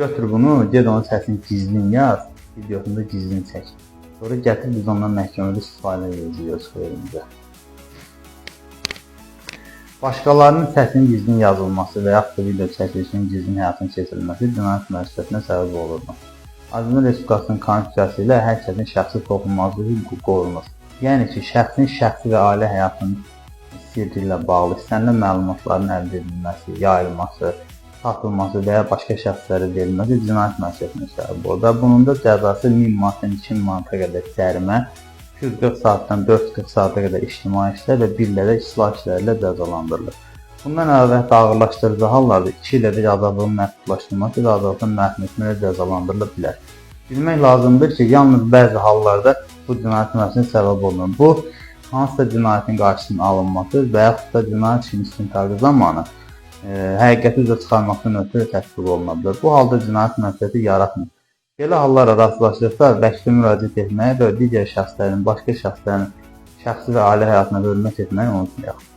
Götür bunu, ged onun səsini gizlin yaz, videosunu da gizlin çək. Sonra gətir biz ondan məhkəmədə istifadə edəcəyik xeyrimizə. Başqalarının səsinin gizlin yazılması və yaxud da video çəkilişinin gizlin həyatın keçirilməsi cinayət müəssisəsinə səbəb olurdu. Azərbaycan Respublikasının Konstitusiyası ilə hər kəsin şəxsi toxunulmazlığı hüququ qorunur. Yəni ki, şəxsin şəxsi və ailə həyatının sirri ilə bağlı istənilən məlumatların əldə edilməsi, yayılması, satılması və ya başqa şəxslərə verilməsi cinayət müəssisəsinə səbəb olur və bunun da cəzası 1000 manatdan 2000 manata qədər cərimə, 240 saatdan 440 saata qədər ictimai işlər və 1 ildə islah işləri ilə cəzalandırılır. Bundan əlavə ağırlaşdırıcı hallarda 2 ilədək azadlığın məhdudlaşdırılması və azadlığın məhrum etmə ilə cəzalandırıla bilər. Bilmək lazımdır ki, yalnız bəzi hallarda bu cinayət müəssisəsinə səbəb olunur. Bu, hansısa cinayətin qarşısının alınması və yaxud da cinayət işinin istintaqı zamanı həqiqəti üzə çıxarmaqdan ötürü tətbiq oluna bilər. Bu halda cinayət müəssisəsi yaratmır. Belə hallara rastlaşdıqda vəkillə müraciət etməyi və digər şəxslərin, başqa şəxslərin şəxsi və ailə həyatına hörmət etməyi unutmayaq.